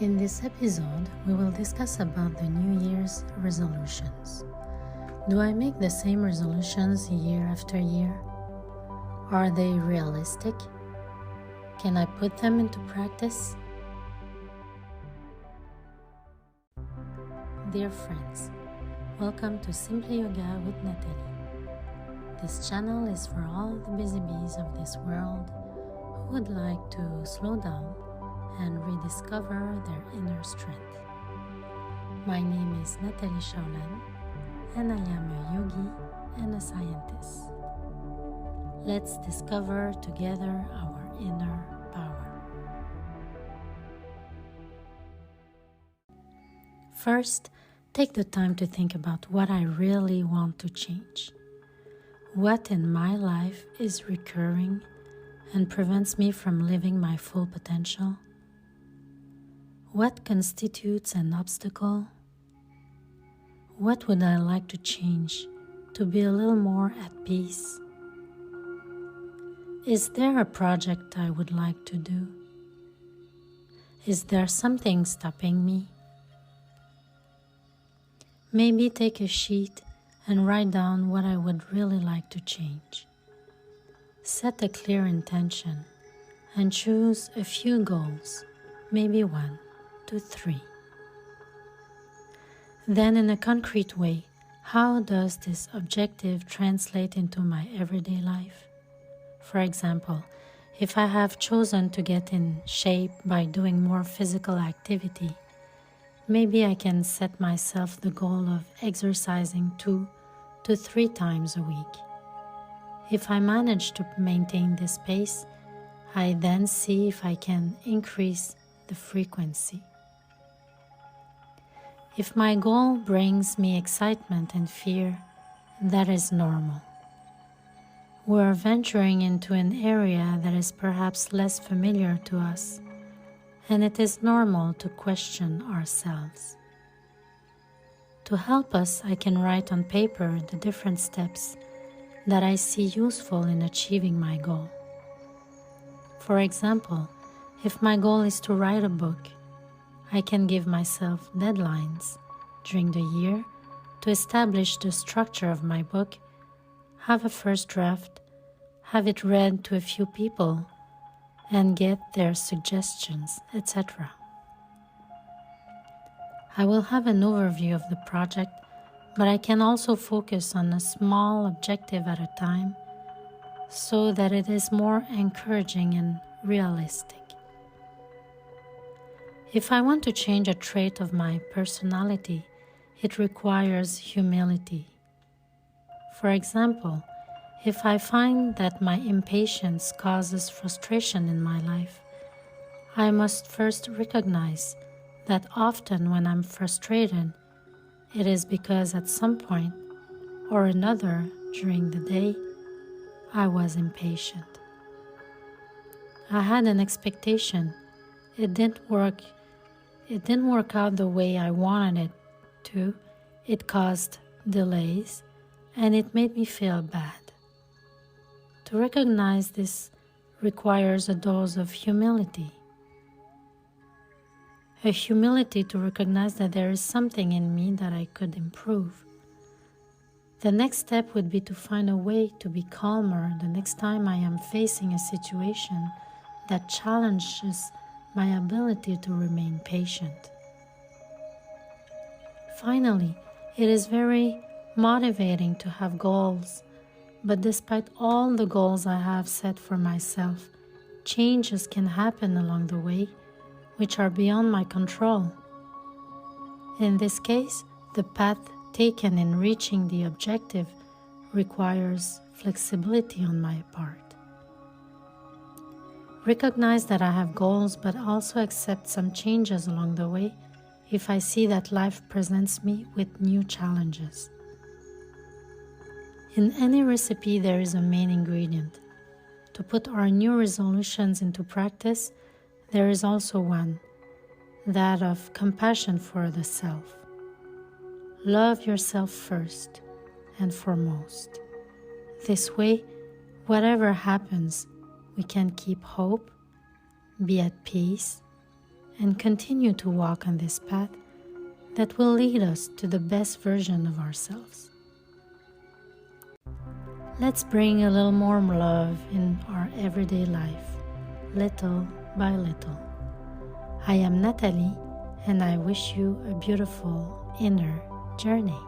In this episode, we will discuss about the New Year's resolutions. Do I make the same resolutions year after year? Are they realistic? Can I put them into practice? Dear friends, welcome to Simply Yoga with Nathalie. This channel is for all the busy bees of this world who would like to slow down and rediscover their inner strength. My name is Nathalie Shaolan, and I am a yogi and a scientist. Let's discover together our inner power. First, take the time to think about what I really want to change. What in my life is recurring and prevents me from living my full potential? What constitutes an obstacle? What would I like to change to be a little more at peace? Is there a project I would like to do? Is there something stopping me? Maybe take a sheet and write down what I would really like to change. Set a clear intention and choose a few goals, maybe 1 to 3. Then, in a concrete way, how does this objective translate into my everyday life? For example, if I have chosen to get in shape by doing more physical activity, maybe I can set myself the goal of exercising 2 to 3 times a week. If I manage to maintain this pace, I then see if I can increase the frequency. If my goal brings me excitement and fear, that is normal. We are venturing into an area that is perhaps less familiar to us, and it is normal to question ourselves. To help us, I can write on paper the different steps that I see useful in achieving my goal. For example, if my goal is to write a book, I can give myself deadlines during the year to establish the structure of my book, have a first draft, have it read to a few people, and get their suggestions, etc. I will have an overview of the project, but I can also focus on a small objective at a time so that it is more encouraging and realistic. If I want to change a trait of my personality, it requires humility. For example, if I find that my impatience causes frustration in my life, I must first recognize that often when I'm frustrated, it is because at some point or another during the day, I was impatient. I had an expectation. It didn't work out the way I wanted it to. It caused delays, and it made me feel bad. To recognize this requires a dose of humility. A humility to recognize that there is something in me that I could improve. The next step would be to find a way to be calmer the next time I am facing a situation that challenges my ability to remain patient. Finally, it is very motivating to have goals, but despite all the goals I have set for myself, changes can happen along the way which are beyond my control. In this case, the path taken in reaching the objective requires flexibility on my part. Recognize that I have goals, but also accept some changes along the way if I see that life presents me with new challenges. In any recipe, there is a main ingredient. To put our new resolutions into practice, there is also one, that of compassion for the self. Love yourself first and foremost. This way, whatever happens, we can keep hope, be at peace, and continue to walk on this path that will lead us to the best version of ourselves. Let's bring a little more love in our everyday life, little by little. I am Nathalie, and I wish you a beautiful inner journey.